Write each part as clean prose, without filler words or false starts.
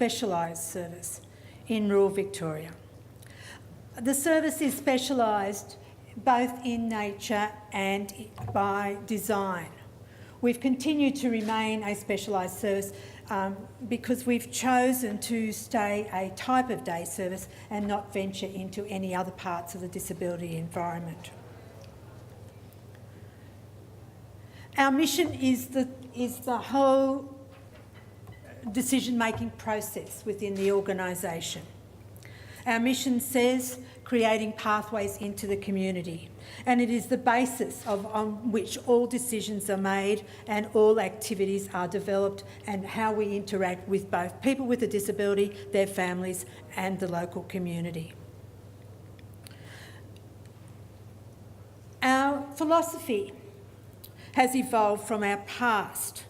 specialised service in rural Victoria. The service is specialised both in nature and by design. We've continued to remain a specialised service because we've chosen to stay a type of day service and not venture into any other parts of the disability environment. Our mission is the whole decision-making process within the organisation. Our mission says creating pathways into the community, and it is the basis on which all decisions are made and all activities are developed, and how we interact with both people with a disability, their families and the local community. Our philosophy has evolved from our past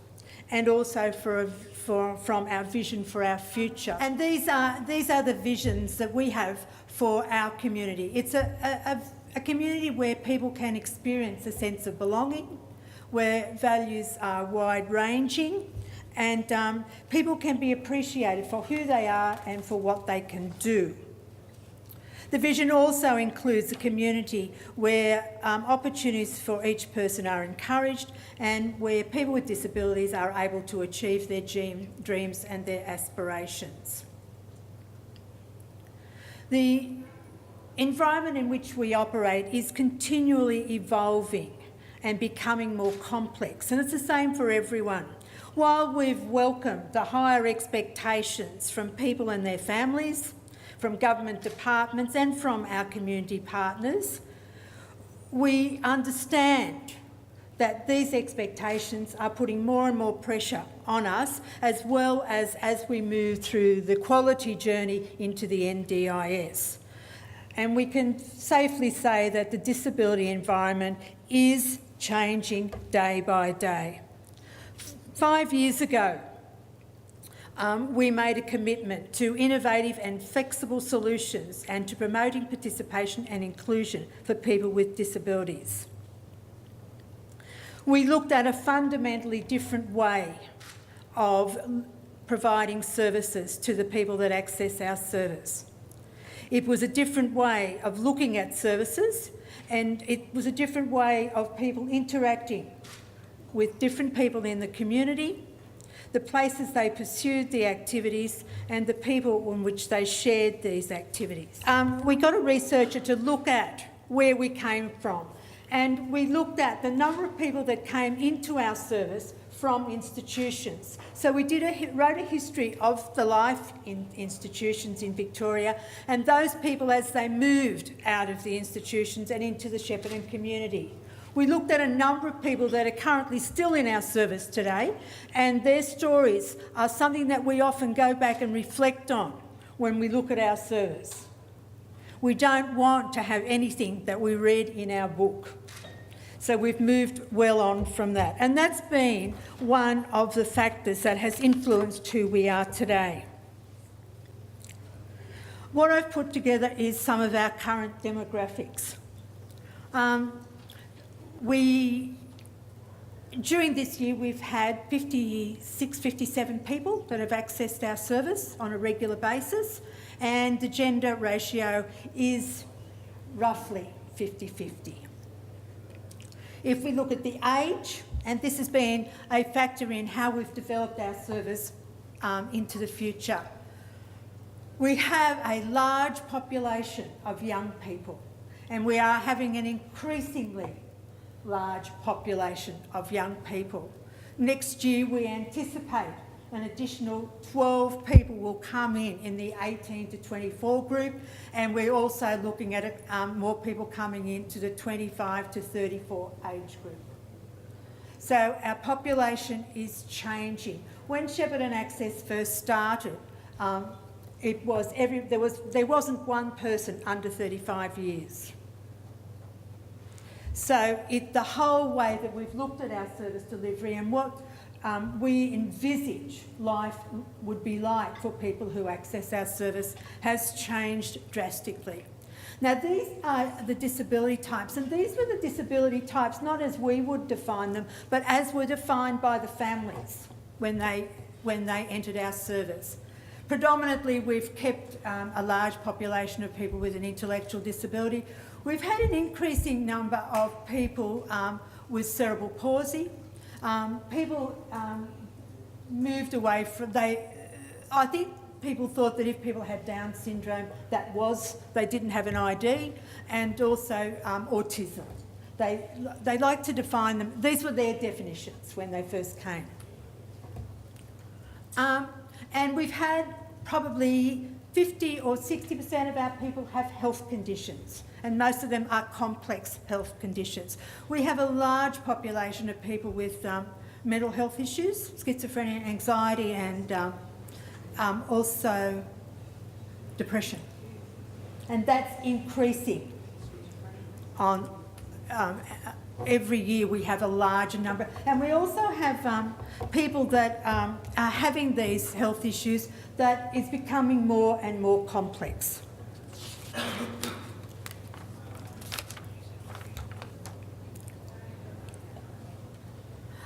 and also from our vision for our future. And these are the visions that we have for our community. It's a community where people can experience a sense of belonging, where values are wide-ranging, and people can be appreciated for who they are and for what they can do. The vision also includes a community where opportunities for each person are encouraged and where people with disabilities are able to achieve their dreams and their aspirations. The environment in which we operate is continually evolving and becoming more complex, and it's the same for everyone. While we've welcomed the higher expectations from people and their families, from government departments and from our community partners, we understand that these expectations are putting more and more pressure on us, as well as we move through the quality journey into the NDIS. And we can safely say that the disability environment is changing day by day. 5 years ago, we made a commitment to innovative and flexible solutions and to promoting participation and inclusion for people with disabilities. We looked at a fundamentally different way of providing services to the people that access our service. It was a different way of looking at services, and it was a different way of people interacting with different people in the community, the places they pursued the activities and the people in which they shared these activities. We got a researcher to look at where we came from, and we looked at the number of people that came into our service from institutions. So we wrote a history of the life in institutions in Victoria and those people as they moved out of the institutions and into the Shepperton community. We looked at a number of people that are currently still in our service today, and their stories are something that we often go back and reflect on when we look at our service. We don't want to have anything that we read in our book. So we've moved well on from that. And that's been one of the factors that has influenced who we are today. What I've put together is some of our current demographics. During this year, we've had 56, 57 people that have accessed our service on a regular basis, and the gender ratio is roughly 50-50. If we look at the age, and this has been a factor in how we've developed our service into the future, we have a large population of young people, and we are having an increasingly large population of young people. Next year, we anticipate an additional 12 people will come in the 18 to 24 group, and we're also looking at more people coming into the 25 to 34 age group. So our population is changing. When Shepperton Access first started, there wasn't one person under 35 years. So the whole way that we've looked at our service delivery and what we envisage life would be like for people who access our service has changed drastically. Now, these are the disability types, and these were the disability types not as we would define them, but as were defined by the families when they entered our service. predominantly we've kept a large population of people with an intellectual disability. We've had an increasing number of people with cerebral palsy. People moved away from, I think people thought that if people had Down syndrome, they didn't have an ID, and also autism. They like to define them, these were their definitions when they first came. And we've had probably 50 or 60% of our people have health conditions, and most of them are complex health conditions. We have a large population of people with mental health issues, schizophrenia, anxiety, and also depression. And that's increasing on every year. We have a larger number. And we also have people that are having these health issues that is becoming more and more complex.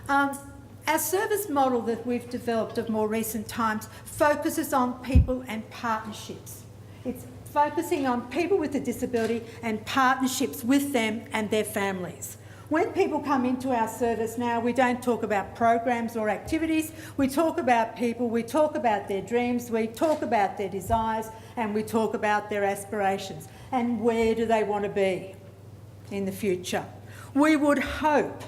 Our service model that we've developed of more recent times focuses on people and partnerships. It's focusing on people with a disability and partnerships with them and their families. When people come into our service now, we don't talk about programs or activities, we talk about people, we talk about their dreams, we talk about their desires, and we talk about their aspirations and where do they want to be in the future. We would hope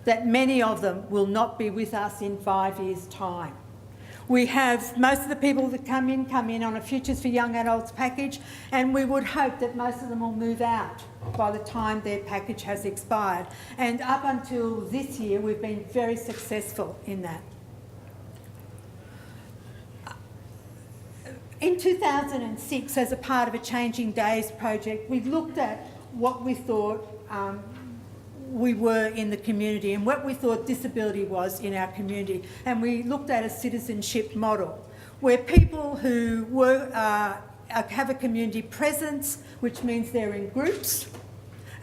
that many of them will not be with us in 5 years' time. We have most of the people that come in on a Futures for Young Adults package, and we would hope that most of them will move out by the time their package has expired. And up until this year, we've been very successful in that. In 2006, as a part of a Changing Days project, we looked at what we thought we were in the community and what we thought disability was in our community. And we looked at a citizenship model where people who have a community presence, which means they're in groups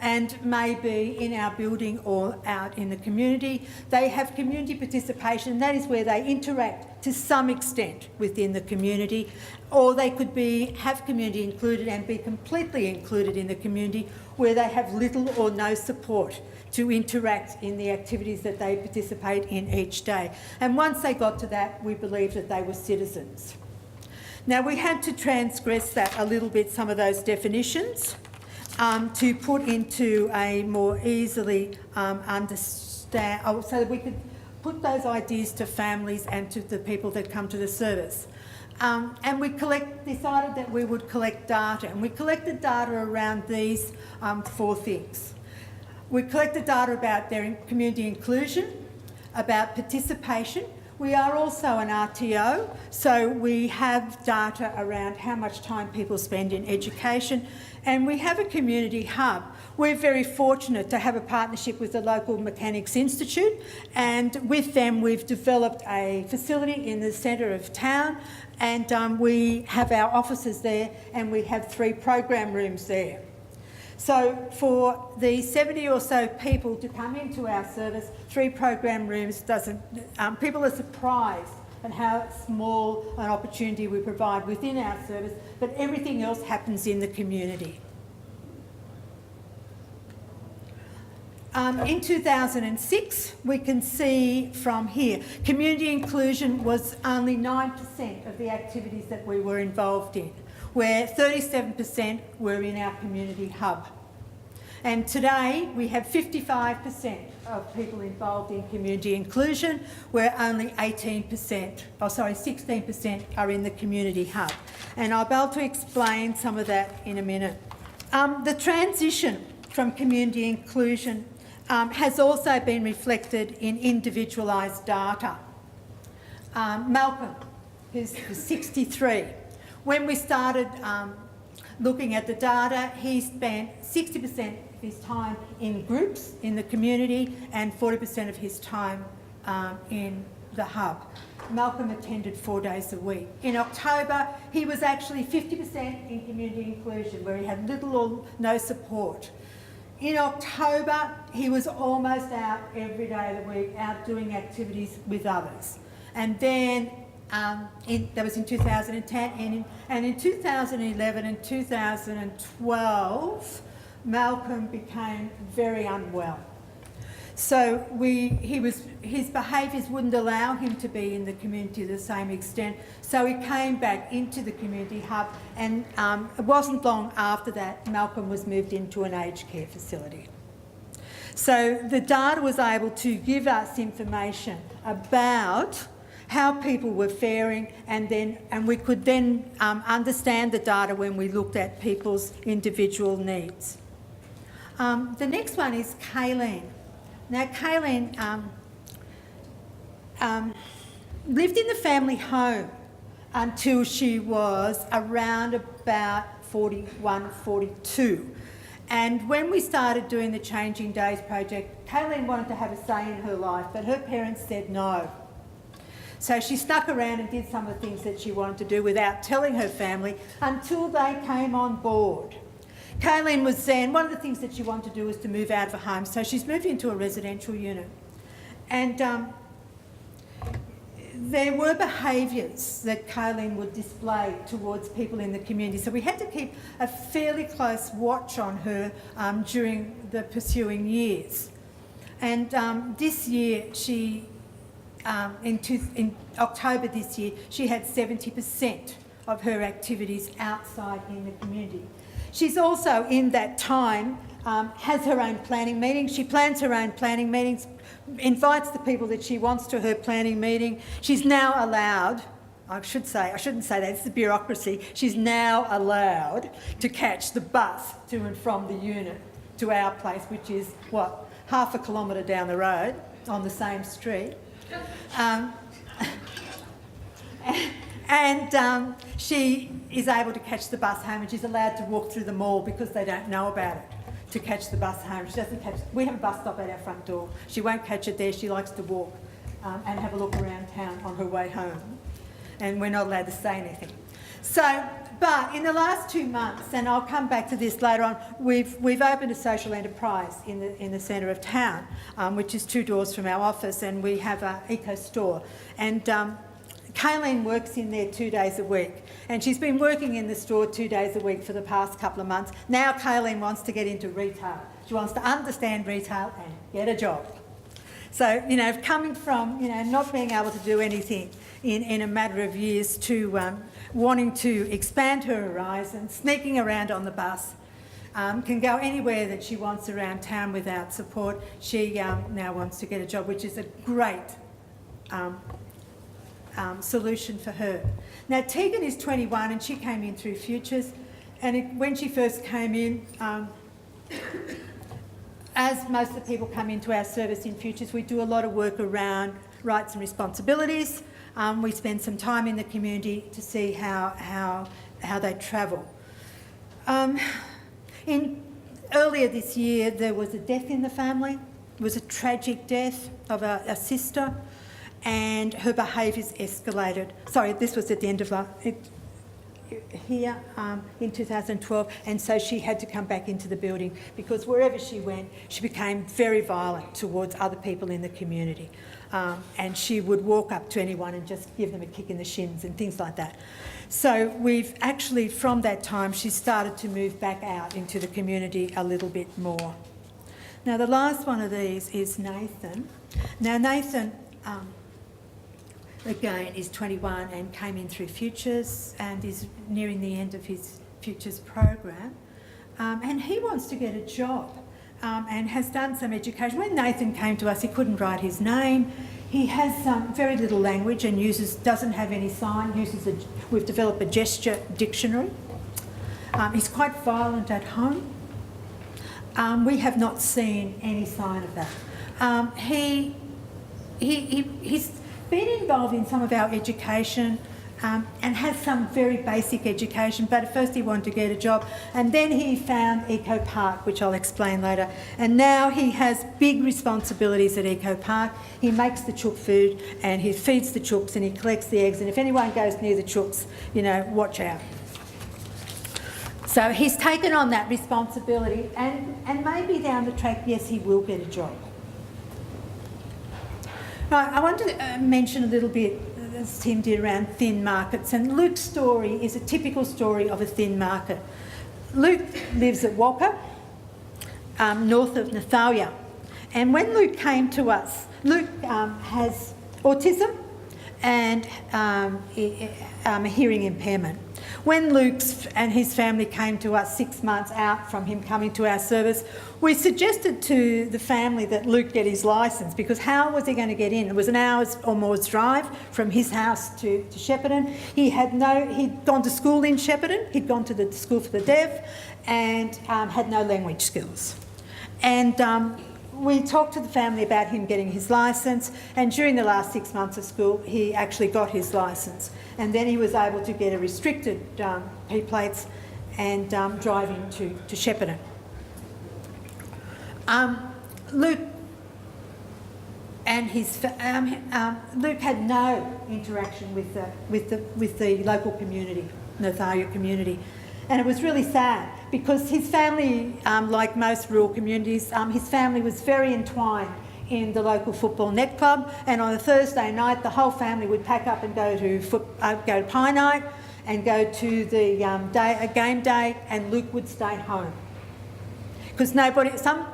and may be in our building or out in the community. They have community participation, that is where they interact to some extent within the community, or they could have community included and be completely included in the community where they have little or no support to interact in the activities that they participate in each day. And once they got to that, we believed that they were citizens. Now, we had to transgress that a little bit, some of those definitions, to put into a more easily understand, so that we could put those ideas to families and to the people that come to the service. And we decided that we would collect data, and we collected data around these 4 things. We collected data about their community inclusion, about participation. We are also an RTO, so we have data around how much time people spend in education, and we have a community hub. We're very fortunate to have a partnership with the local Mechanics Institute, and with them we've developed a facility in the centre of town, and we have our offices there, and we have 3 program rooms there. So for the 70 or so people to come into our service, 3 program rooms people are surprised at how small an opportunity we provide within our service, but everything else happens in the community. In 2006, we can see from here, community inclusion was only 9% of the activities that we were involved in, where 37% were in our community hub. And today we have 55% of people involved in community inclusion, where only 16% are in the community hub. And I'll be able to explain some of that in a minute. The transition from community inclusion has also been reflected in individualised data. Malcolm, who's 63, when we started looking at the data, he spent 60% of his time in groups in the community and 40% of his time in the hub. Malcolm attended 4 days a week. In October, he was actually 50% in community inclusion, where he had little or no support. In October, he was almost out every day of the week, out doing activities with others. And then that was in 2010, and in 2011 and 2012, Malcolm became very unwell. So his behaviours wouldn't allow him to be in the community to the same extent. So he came back into the community hub, and it wasn't long after that Malcolm was moved into an aged care facility. So the data was able to give us information about how people were faring, and we could then understand the data when we looked at people's individual needs. The next one is Kayleen. Now, Kayleen lived in the family home until she was around about 41, 42. And when we started doing the Changing Days project, Kayleen wanted to have a say in her life, but her parents said no. So she stuck around and did some of the things that she wanted to do without telling her family until they came on board. Kayleen was then, one of the things that she wanted to do was to move out of a home, so she's moved into a residential unit. And there were behaviours that Kayleen would display towards people in the community, so we had to keep a fairly close watch on her during the pursuing years. And this year, in October this year, she had 70% of her activities outside in the community. She's also, in that time, has her own planning meetings. She plans her own planning meetings, invites the people that she wants to her planning meeting. She's now allowed, I shouldn't say that, it's the bureaucracy, she's now allowed to catch the bus to and from the unit to our place, which is, what, half a kilometre down the road on the same street. And she is able to catch the bus home, and she's allowed to walk through the mall because they don't know about it, to catch the bus home. She doesn't catch, we have a bus stop at our front door. She won't catch it there. She likes to walk and have a look around town on her way home. And we're not allowed to say anything. So, but in the last 2 months, and I'll come back to this later on, we've opened a social enterprise in the centre of town, which is 2 doors from our office, and we have an eco store. And Kayleen works in there 2 days a week, and she's been working in the store 2 days a week for the past couple of months. Now Kayleen wants to get into retail. She wants to understand retail and get a job. So, you know, coming from, you know, not being able to do anything in a matter of years to wanting to expand her horizons, sneaking around on the bus, can go anywhere that she wants around town without support. She now wants to get a job, which is a great solution for her. Now, Tegan is 21 and she came in through Futures, and when she first came in, as most of the people come into our service in Futures, we do a lot of work around rights and responsibilities. We spend some time in the community to see how they travel. Earlier this year, there was a death in the family. It was a tragic death of a sister, and her behaviours escalated. Sorry, this was at the end of in 2012, and so she had to come back into the building because wherever she went, she became very violent towards other people in the community. And she would walk up to anyone and just give them a kick in the shins and things like that. So we've actually, from that time, she started to move back out into the community a little bit more. Now, the last one of these is Nathan. Now, Nathan, again, is 21 and came in through Futures and is nearing the end of his Futures program. And he wants to get a job. And has done some education. When Nathan came to us, he couldn't write his name. He has very little language and doesn't have any sign, we've developed a gesture dictionary. He's quite violent at home. We have not seen any sign of that. He's been involved in some of our education and has some very basic education, but at first he wanted to get a job, and then he found Eco Park, which I'll explain later, and now he has big responsibilities at Eco Park. He makes the chook food and he feeds the chooks and he collects the eggs, and if anyone goes near the chooks, you know, watch out. So he's taken on that responsibility, and maybe down the track, yes, he will get a job. Right, I want to mention a little bit as Tim did, around thin markets. And Luke's story is a typical story of a thin market. Luke lives at Walker, north of Nathalia. And when Luke came to us, Luke has autism and a hearing impairment. When Luke and his family came to us 6 months out from him coming to our service, we suggested to the family that Luke get his licence, because how was he going to get in? It was an hour's or more's drive from his house to Shepperton. He'd gone to school in Shepperton, he'd gone to the school for the deaf, and had no language skills. And we talked to the family about him getting his licence, and during the last 6 months of school he actually got his licence, and then he was able to get a restricted P plates and driving to Shepperton. Luke and his Luke had no interaction with the local community, Nathalia community. And it was really sad because his family, like most rural communities, his family was very entwined in the local football net club, and on a Thursday night the whole family would pack up and go to pie night and go to the game day, and Luke would stay home. Because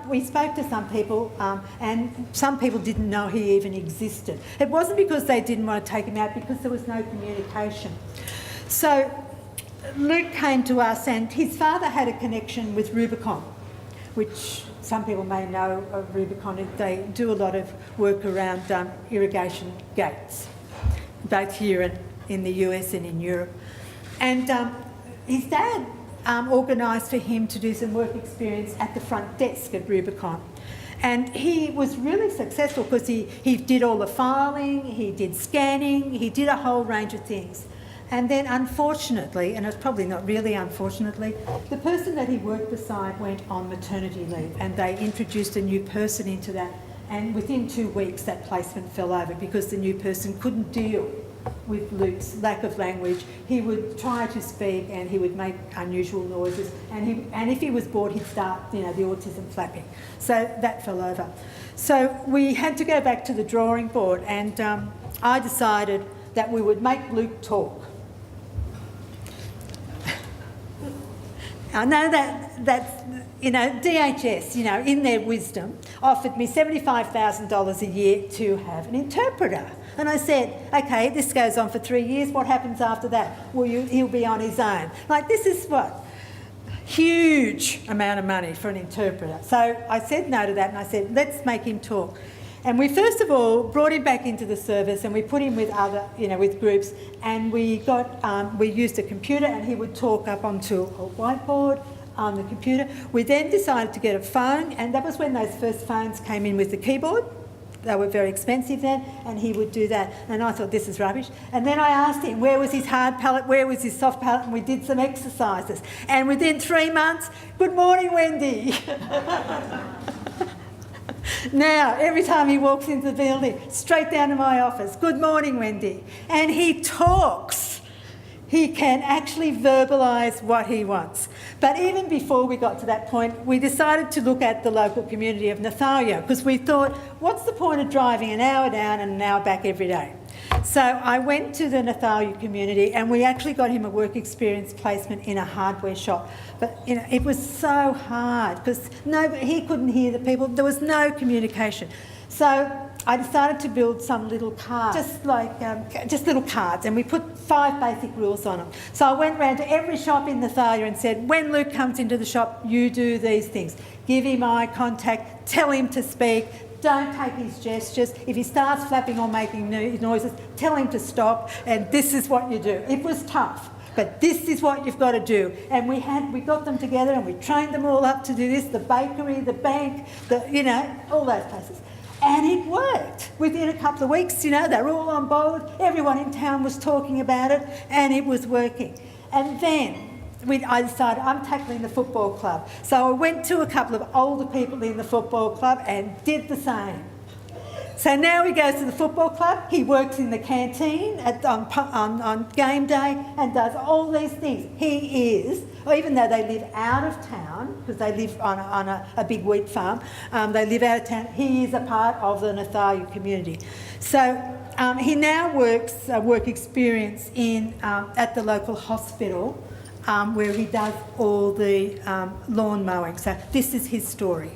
we spoke to some people and some people didn't know he even existed. It wasn't because they didn't want to take him out, because there was no communication. So Luke came to us, and his father had a connection with Rubicon, which some people may know of Rubicon. They do a lot of work around irrigation gates, both here and in the US and in Europe. And his dad organised for him to do some work experience at the front desk at Rubicon. And he was really successful because he did all the filing, he did scanning, he did a whole range of things. And then unfortunately, and it's probably not really unfortunately, the person that he worked beside went on maternity leave, and they introduced a new person into that, and within 2 weeks that placement fell over because the new person couldn't deal with Luke's lack of language. He would try to speak and he would make unusual noises, and if he was bored he'd start, the autism flapping. So that fell over. So we had to go back to the drawing board, and I decided that we would make Luke talk. I know that's DHS, in their wisdom, offered me $75,000 a year to have an interpreter. And I said, okay, this goes on for 3 years, what happens after that? Well, he'll be on his own. This is what? Huge amount of money for an interpreter. So I said no to that, and I said, let's make him talk. And we first of all brought him back into the service, and we put him with other, with groups, and we used a computer, and he would talk up onto a whiteboard on the computer. We then decided to get a phone, and that was when those first phones came in with the keyboard. They were very expensive then, and he would do that. And I thought, this is rubbish. And then I asked him, where was his hard palate, where was his soft palate, and we did some exercises. And within 3 months, good morning, Wendy. Now, every time he walks into the building, straight down to my office, good morning, Wendy. And he talks. He can actually verbalise what he wants. But even before we got to that point, we decided to look at the local community of Nathalia, because we thought, what's the point of driving an hour down and an hour back every day? So I went to the Nathalia community, and we actually got him a work experience placement in a hardware shop. But it was so hard because he couldn't hear the people. There was no communication. So I decided to build some little cards, just little cards, and we put 5 basic rules on them. So I went round to every shop in Nathalia and said, when Luke comes into the shop, you do these things. Give him eye contact, tell him to speak, don't take his gestures. If he starts flapping or making noises, tell him to stop, and this is what you do. It was tough, but this is what you've got to do. And we got them together, and we trained them all up to do this, the bakery, the bank, all those places. And it worked. Within a couple of weeks, they were all on board. Everyone in town was talking about it, and it was working. And then I decided I'm tackling the football club. So I went to a couple of older people in the football club and did the same. So now he goes to the football club, he works in the canteen on game day and does all these things. He is, even though they live out of town, because they live on a big wheat farm, they live out of town, he is a part of the Nathalia community. So He now works work experience in at the local hospital where he does all the lawn mowing. So this is his story.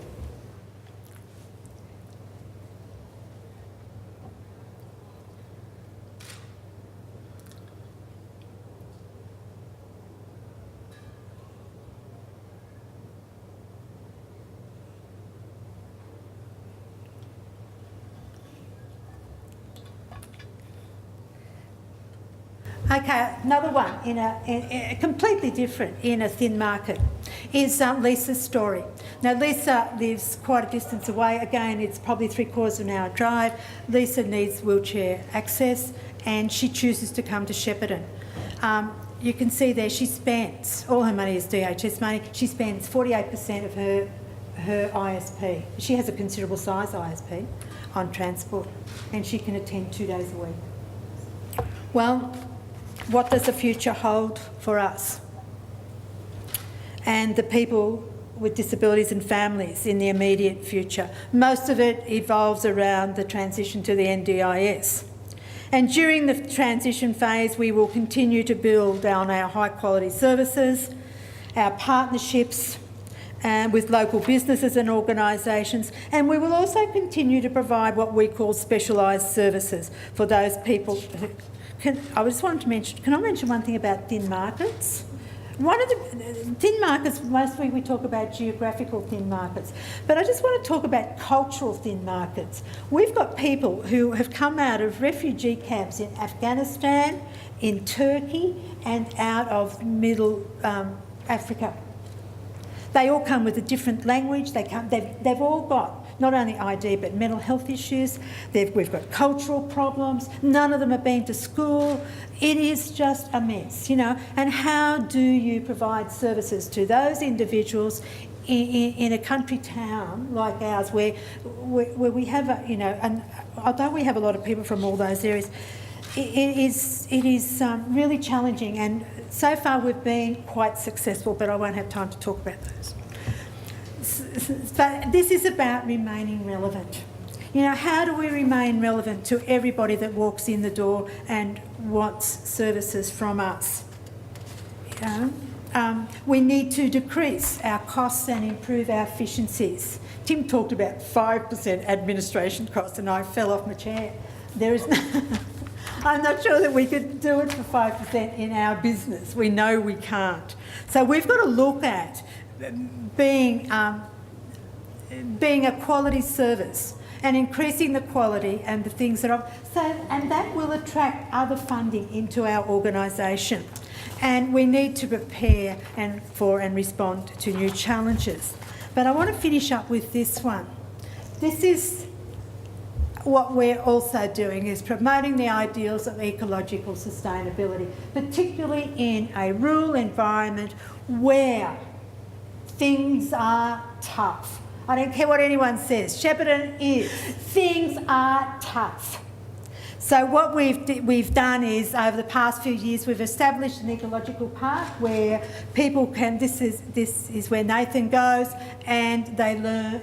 Okay, another one in a completely different, in a thin market, is Lisa's story. Now Lisa lives quite a distance away. Again, it's probably 3/4 of an hour drive. Lisa needs wheelchair access and she chooses to come to Shepperton. You can see there she spends, all her money is DHS money, she spends 48% of her ISP. She has a considerable size ISP on transport and she can attend 2 days a week. Well, what does the future hold for us and the people with disabilities and families in the immediate future? Most of it evolves around the transition to the NDIS. And during the transition phase, we will continue to build on our high quality services, our partnerships with local businesses and organisations, and we will also continue to provide what we call specialised services for those people who, I just wanted to mention, can I mention one thing about thin markets? One of the thin markets, mostly we talk about geographical thin markets, but I just want to talk about cultural thin markets. We've got people who have come out of refugee camps in Afghanistan, in Turkey and out of Middle Africa. They all come with a different language. They've all got not only ID but mental health issues. We've got cultural problems. None of them have been to school. It is just a mess, you know. And how do you provide services to those individuals in a country town like ours, where we have, and although we have a lot of people from all those areas, it is really challenging, and so far we've been quite successful, but I won't have time to talk about those. But this is about remaining relevant. You know, how do we remain relevant to everybody that walks in the door and wants services from us? We need to decrease our costs and improve our efficiencies. Tim talked about 5% administration costs and I fell off my chair. There is I'm not sure that we could do it for 5% in our business. We know we can't. So we've got to look at being a quality service and increasing the quality and the things that are... and that will attract other funding into our organisation. And we need to prepare and respond to new challenges. But I want to finish up with this one. This is what we're also doing, is promoting the ideals of ecological sustainability, particularly in a rural environment where things are tough. I don't care what anyone says, Shepperton is. Things are tough. So what we've done is, over the past few years, we've established an ecological park where people can, this is where Nathan goes, and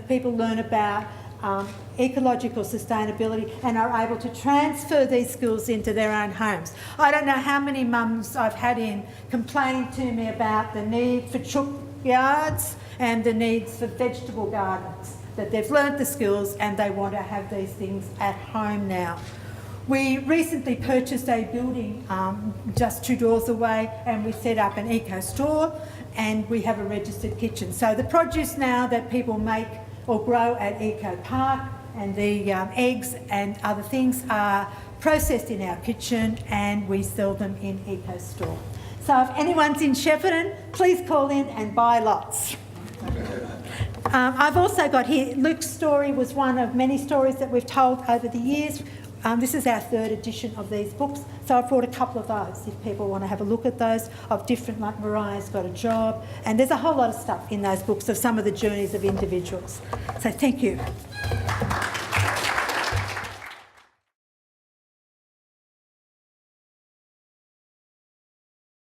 people learn about ecological sustainability and are able to transfer these skills into their own homes. I don't know how many mums I've had in complaining to me about the need for chook yards and the needs for vegetable gardens, that they've learnt the skills and they want to have these things at home now. We recently purchased a building just 2 doors away, and we set up an eco store, and we have a registered kitchen. So the produce now that people make or grow at Eco Park, and the eggs and other things are processed in our kitchen and we sell them in Eco Store. So if anyone's in Shepperton, please call in and buy lots. I've also got here, Luke's story was one of many stories that we've told over the years. This is our 3rd edition of these books, so I've brought a couple of those if people want to have a look at those, of different, like Mariah's got a job, and there's a whole lot of stuff in those books of some of the journeys of individuals. So thank you.